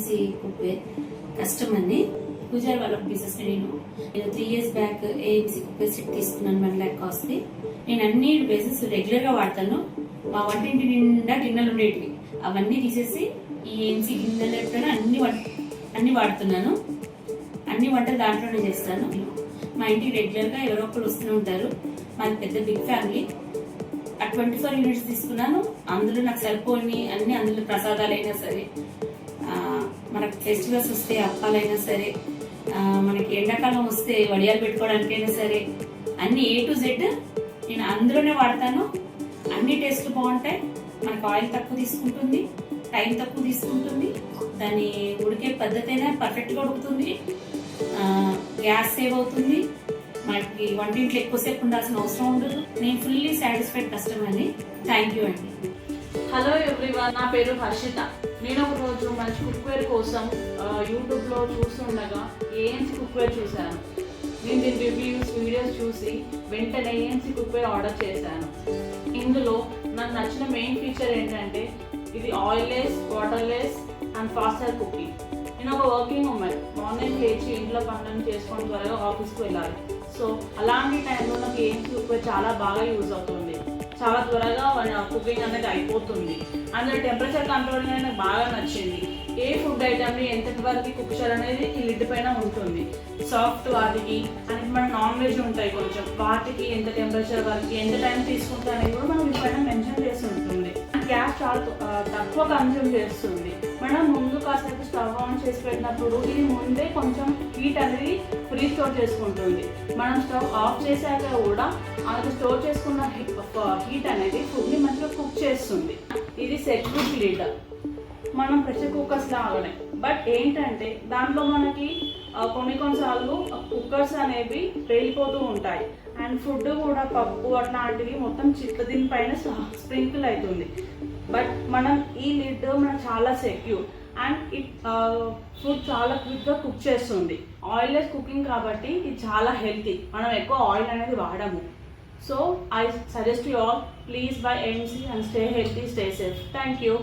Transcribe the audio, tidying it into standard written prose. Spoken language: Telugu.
ఏఎంసీ కుక్వేర్ కస్టమర్ని. పూజారి వాళ్ళ పీసెస్ నేను 3 years back AMC cookware set తీసుకున్నాను. 1 lakh కాస్ట్. నేను అన్ని బేసెస్ రెగ్యులర్ గా వాడతాను. మా వంటింటి నిండా గిన్నెలు ఉండేటివి అవన్నీ తీసేసి ఈ ఏఎంసీ గిన్నెలు ఎప్పుడైనా అన్ని వాడుతున్నాను. అన్ని వంటలు దాంట్లోనే చేస్తాను. మా ఇంటికి రెగ్యులర్ గా ఎవరో ఒకరు వస్తూనే ఉంటారు. మాది పెద్ద బిగ్ ఫ్యామిలీ. 24 యూనిట్స్ తీసుకున్నాను. అందులో నాకు సరిపోయి అన్ని, అందులో ప్రసాదాలైనా సరే, మనకు ఫెస్టివల్స్ వస్తే అప్పాలైనా సరే, మనకి ఎండాకాలం వస్తే వడియాలు పెట్టుకోవడానికైనా సరే, అన్ని A to Z నేను అందులోనే వాడతాను. అన్ని టేస్ట్ బాగుంటాయి. మనకు ఆయిల్ తక్కువ తీసుకుంటుంది, టైం తక్కువ తీసుకుంటుంది, దాని ఉడికే పద్ధతి అయినా పర్ఫెక్ట్గా ఉడుకుతుంది, గ్యాస్ సేవ్ అవుతుంది, మనకి వంటింట్లో ఎక్కువసేపు ఉండాల్సిన అవసరం ఉండదు. నేను ఫుల్లీ సాటిస్ఫైడ్ కస్టమర్ని. థ్యాంక్ యూ అండి. హలో ఎవ్రీవన్, నా పేరు హర్షిత. నేను ఒక రోజు మంచి కుక్వేర్ కోసం యూట్యూబ్లో చూస్తుండగా ఏఎంసీ కుక్వేర్ చూశాను. నేను దీని రివ్యూస్ వీడియోస్ చూసి వెంటనే ఏఎంసీ కుక్వేర్ ఆర్డర్ చేశాను. ఇందులో నాకు నచ్చిన మెయిన్ ఫీచర్ ఏంటంటే ఇది oilless, waterless and faster cooking. నేను ఒక వర్కింగ్ ఉమెన్. మార్నింగ్ లేచి ఇంట్లో పనులను చేసుకొని త్వరగా ఆఫీస్కి వెళ్ళాలి. సో అలాంటి టైంలో నాకు ఏఎంసీ కుక్వేర్ చాలా బాగా యూజ్ అవుతుంది. చాలా త్వరగా కుకింగ్ అనేది అయిపోతుంది. అందులో టెంపరేచర్ కంట్రోల్ అనేది నాకు బాగా నచ్చింది. ఏ ఫుడ్ ఐటమ్ని ఎంతటి వరకు కుక్ చేయాలనేది ఈ లిడ్ పైన ఉంటుంది. సాఫ్ట్ వాటికి అండ్ మన నాన్ వెజ్ ఉంటాయి కొంచెం, వాటికి ఎంత టెంపరేచర్ వరకు ఎంత టైం తీసుకుంటా అనేది కూడా మనం ఈ పైన మెన్షన్ చేసి ఉంటుంది. గ్యాస్ చాలా తక్కువ కన్జ్యూమ్ చేస్తుంది. మనం ముందు కాసేపు స్టవ్ ఆన్ చేసి పెట్టినప్పుడు ఇది ముందే కొంచెం హీట్ అనేది రీస్టోర్ చేసుకుంటుంది. మనం స్టవ్ ఆఫ్ చేశాక కూడా అది స్టోర్ చేసుకున్న హీట్ అనేది ఫుడ్ని మంచిగా కుక్ చేస్తుంది. ఇది సెట్విక్ లిడ్. మనం ప్రెషర్ కుక్కర్స్ లాగానే, బట్ ఏంటంటే దాంట్లో మనకి కొన్నిసార్లు కుక్కర్స్ అనేవి పేలిపోతూ ఉంటాయి అండ్ ఫుడ్ కూడా పప్పు అట్లాంటివి మొత్తం దీనిపైన స్ప్రింకిల్ అవుతుంది. బట్ మనం ఈ లిడ్ మనకు చాలా సెక్యూర్ అండ్ ఫుడ్ చాలా క్విక్గా కుక్ చేస్తుంది. ఆయిల్లెస్ కుకింగ్ కాబట్టి ఇది చాలా హెల్తీ. మనం ఎక్కువ ఆయిల్ అనేది వాడము. So I suggest you all, please buy AMC and stay healthy, stay safe. Thank you.